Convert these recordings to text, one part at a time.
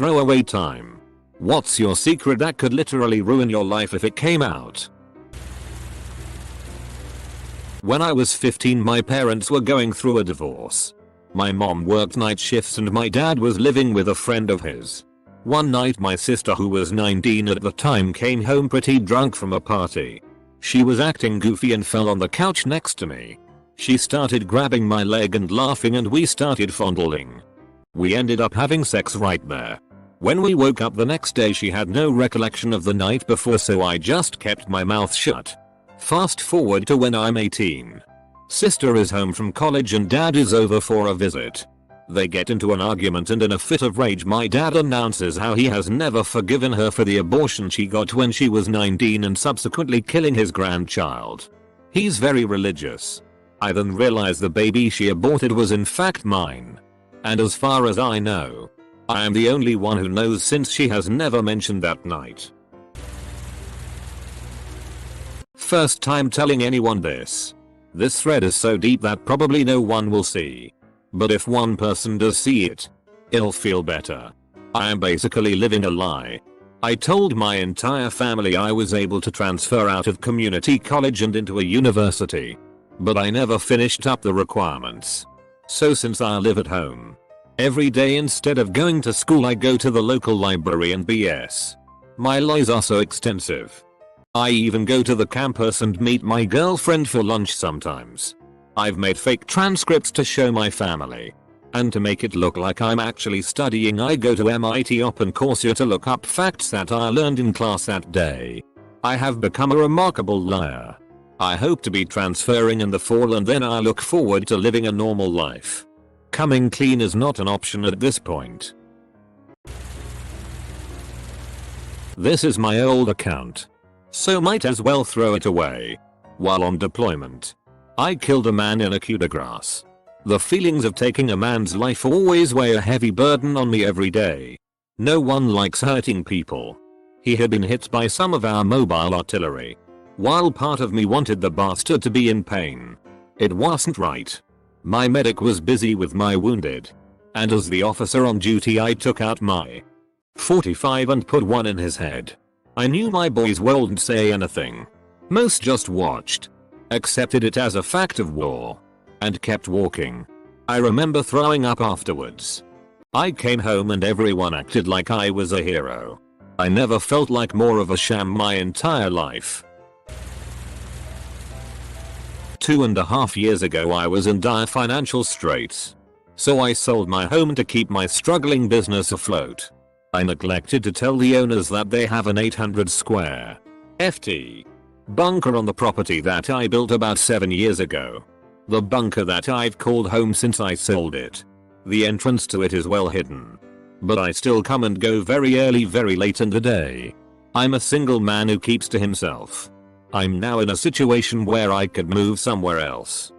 throwaway time. What's your secret that could literally ruin your life if it came out? When I was 15, my parents were going through a divorce. My mom worked night shifts and my dad was living with a friend of his. One night my sister, who was 19 at the time, came home pretty drunk from a party. She was acting goofy and fell on the couch next to me. She started grabbing my leg and laughing, and we started fondling. We ended up having sex right there. When we woke up the next day, she had no recollection of the night before, so I just kept my mouth shut. Fast forward to when I'm 18. Sister is home from college and dad is over for a visit. They get into an argument, and in a fit of rage my dad announces how he has never forgiven her for the abortion she got when she was 19 and subsequently killing his grandchild. He's very religious. I then realize the baby she aborted was in fact mine. And as far as I know, I am the only one who knows, since she has never mentioned that night. First time telling anyone this. This thread is so deep that probably no one will see. But if one person does see it, it'll feel better. I am basically living a lie. I told my entire family I was able to transfer out of community college and into a university. But I never finished up the requirements. So since I live at home, every day instead of going to school I go to the local library and BS. My lies are so extensive. I even go to the campus and meet my girlfriend for lunch sometimes. I've made fake transcripts to show my family. And to make it look like I'm actually studying, I go to MIT Open Coursera to look up facts that I learned in class that day. I have become a remarkable liar. I hope to be transferring in the fall, and then I look forward to living a normal life. Coming clean is not an option at this point. This is my old account, so might as well throw it away. While on deployment, I killed a man in a coup de grace. The feelings of taking a man's life always weigh a heavy burden on me every day. No one likes hurting people. He had been hit by some of our mobile artillery. While part of me wanted the bastard to be in pain, it wasn't right. My medic was busy with my wounded, and as the officer on duty I took out my .45 and put one in his head. I knew my boys wouldn't say anything. Most just watched, accepted it as a fact of war, and kept walking. I remember throwing up afterwards. I came home and everyone acted like I was a hero. I never felt like more of a sham my entire life. 2.5 years ago I was in dire financial straits. So I sold my home to keep my struggling business afloat. I neglected to tell the owners that they have an 800 square ft bunker on the property that I built about 7 years ago. The bunker that I've called home since I sold it. The entrance to it is well hidden, but I still come and go very early, very late in the day. I'm a single man who keeps to himself. I'm now in a situation where I could move somewhere else,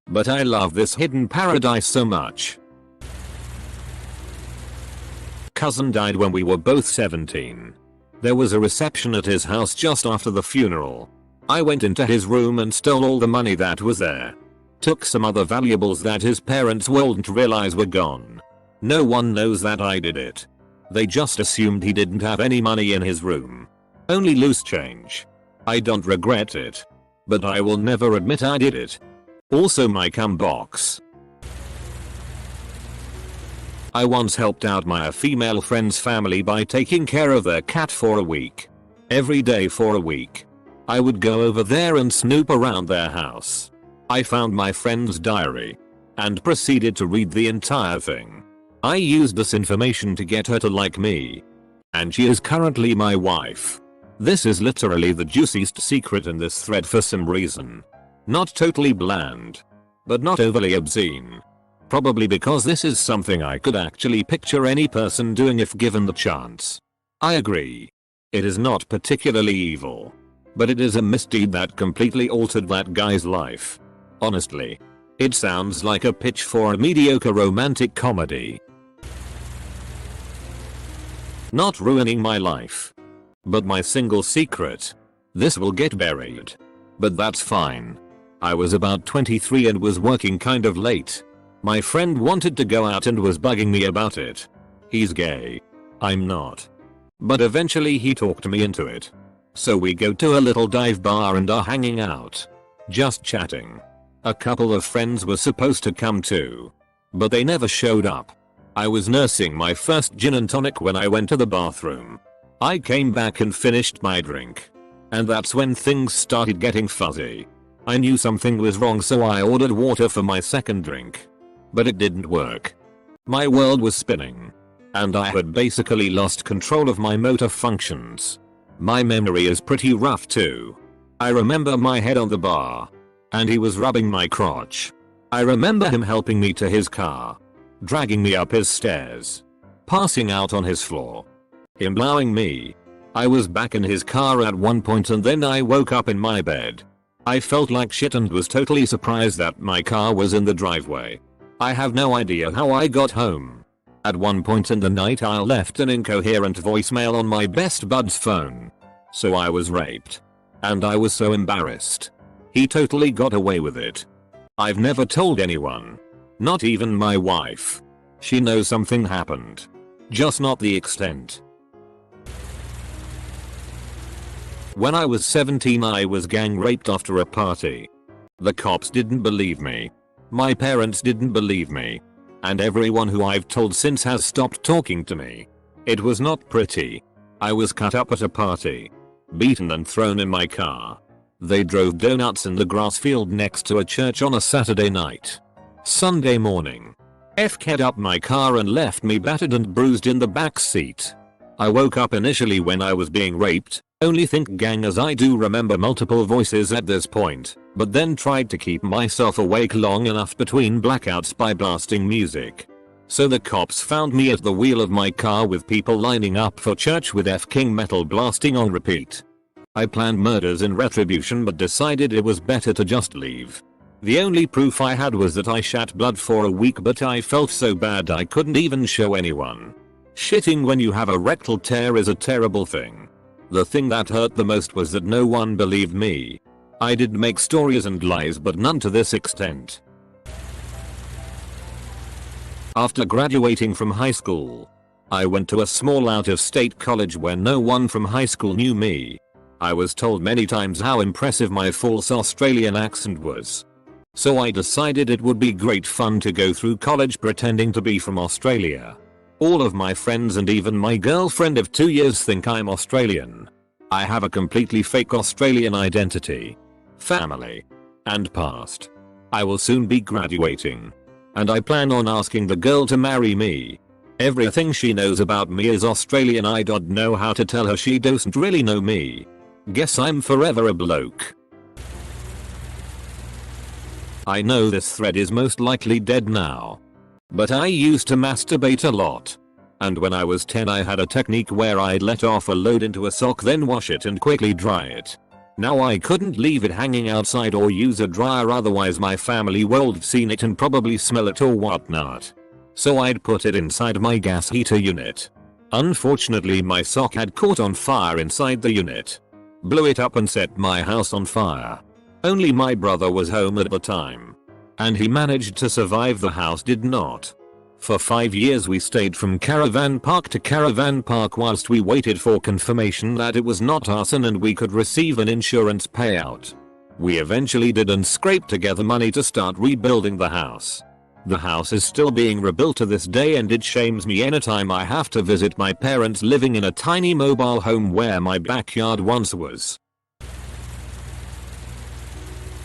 but I love this hidden paradise so much. Cousin died when we were both 17. There was a reception at his house just after the funeral. I went into his room and stole all the money that was there. Took some other valuables that his parents wouldn't realize were gone. No one knows that I did it. They just assumed he didn't have any money in his room. Only loose change. I don't regret it, but I will never admit I did it. Also my cum box. I once helped out my female friend's family by taking care of their cat for a week. Every day for a week, I would go over there and snoop around their house. I found my friend's diary and proceeded to read the entire thing. I used this information to get her to like me, and she is currently my wife. This is literally the juiciest secret in this thread for some reason. Not totally bland, but not overly obscene. Probably because this is something I could actually picture any person doing if given the chance. I agree. It is not particularly evil, but it is a misdeed that completely altered that guy's life. Honestly, it sounds like a pitch for a mediocre romantic comedy. Not ruining my life, but my single secret. This will get buried, but that's fine. I was about 23 and was working kind of late. My friend wanted to go out and was bugging me about it. He's gay. I'm not. But eventually he talked me into it. So we go to a little dive bar and are hanging out. Just chatting. A couple of friends were supposed to come too. But they never showed up. I was nursing my first gin and tonic when I went to the bathroom. I came back and finished my drink. And that's when things started getting fuzzy. I knew something was wrong, so I ordered water for my second drink. But it didn't work. My world was spinning. And I had basically lost control of my motor functions. My memory is pretty rough too. I remember my head on the bar. And he was rubbing my crotch. I remember him helping me to his car. Dragging me up his stairs. Passing out on his floor. Him blowing me. I was back in his car at one point and then I woke up in my bed. I felt like shit and was totally surprised that my car was in the driveway. I have no idea how I got home. At one point in the night I left an incoherent voicemail on my best bud's phone. So I was raped. And I was so embarrassed. He totally got away with it. I've never told anyone. Not even my wife. She knows something happened. Just not the extent. When I was 17 I was gang raped after a party. The cops didn't believe me. My parents didn't believe me. And everyone who I've told since has stopped talking to me. It was not pretty. I was cut up at a party. Beaten and thrown in my car. They drove donuts in the grass field next to a church on a Saturday night. Sunday morning. F-ked up my car and left me battered and bruised in the back seat. I woke up initially when I was being raped. Only think gang as I do remember multiple voices at this point, but then tried to keep myself awake long enough between blackouts by blasting music. So the cops found me at the wheel of my car with people lining up for church with F-king metal blasting on repeat. I planned murders in retribution but decided it was better to just leave. The only proof I had was that I shat blood for a week but I felt so bad I couldn't even show anyone. Shitting when you have a rectal tear is a terrible thing. The thing that hurt the most was that no one believed me. I did make stories and lies but none to this extent. After graduating from high school, I went to a small out-of-state college where no one from high school knew me. I was told many times how impressive my false Australian accent was. So I decided it would be great fun to go through college pretending to be from Australia. All of my friends and even my girlfriend of 2 years think I'm Australian. I have a completely fake Australian identity, family, and past. I will soon be graduating. And I plan on asking the girl to marry me. Everything she knows about me is Australian. I don't know how to tell her she doesn't really know me. Guess I'm forever a bloke. I know this thread is most likely dead now. But I used to masturbate a lot. And when I was 10 I had a technique where I'd let off a load into a sock then wash it and quickly dry it. Now I couldn't leave it hanging outside or use a dryer, otherwise my family would have seen it and probably smell it or whatnot. So I'd put it inside my gas heater unit. Unfortunately my sock had caught on fire inside the unit. Blew it up and set my house on fire. Only my brother was home at the time. And he managed to survive, the house did not. For 5 years we stayed from caravan park to caravan park whilst we waited for confirmation that it was not arson and we could receive an insurance payout. We eventually did and scraped together money to start rebuilding the house. The house is still being rebuilt to this day and it shames me anytime I have to visit my parents living in a tiny mobile home where my backyard once was.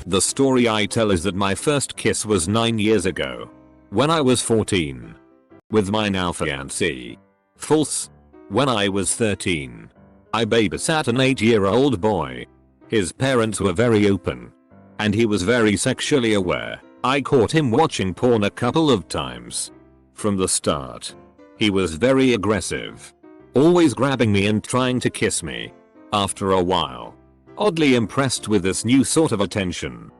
The story I tell is that my first kiss was 9 years ago. When I was 14. With my now fiancée. False. When I was 13. I babysat an 8-year-old boy. His parents were very open. And he was very sexually aware. I caught him watching porn a couple of times. From the start. He was very aggressive. Always grabbing me and trying to kiss me. After a while. Oddly impressed with this new sort of attention.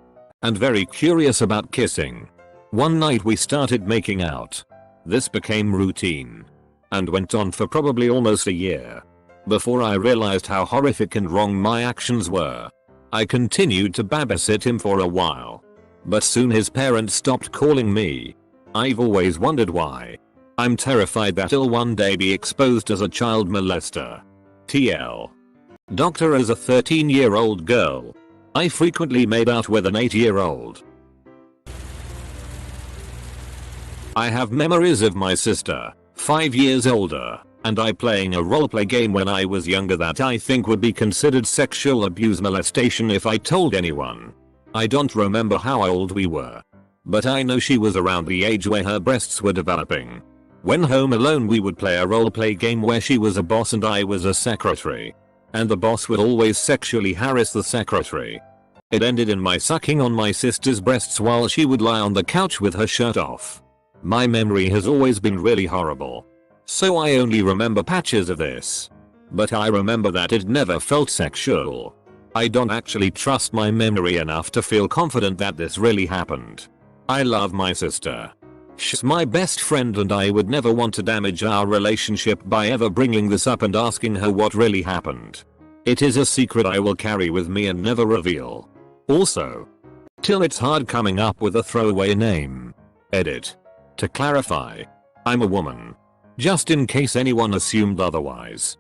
And very curious about kissing. One night we started making out. This became routine. And went on for probably almost a year. Before I realized how horrific and wrong my actions were. I continued to babysit him for a while. But soon his parents stopped calling me. I've always wondered why. I'm terrified that I'll one day be exposed as a child molester. TL. Doctor as a 13-year-old girl. I frequently made out with an 8-year-old. I have memories of my sister, 5 years older, and I playing a roleplay game when I was younger that I think would be considered sexual abuse molestation if I told anyone. I don't remember how old we were, but I know she was around the age where her breasts were developing. When home alone we would play a roleplay game where she was a boss and I was a secretary. And the boss would always sexually harass the secretary. It ended in my sucking on my sister's breasts while she would lie on the couch with her shirt off. My memory has always been really horrible, so I only remember patches of this. But I remember that it never felt sexual. I don't actually trust my memory enough to feel confident that this really happened. I love my sister. She's my best friend and I would never want to damage our relationship by ever bringing this up and asking her what really happened. It is a secret I will carry with me and never reveal. Also, till it's hard coming up with a throwaway name. Edit. To clarify, I'm a woman. Just in case anyone assumed otherwise.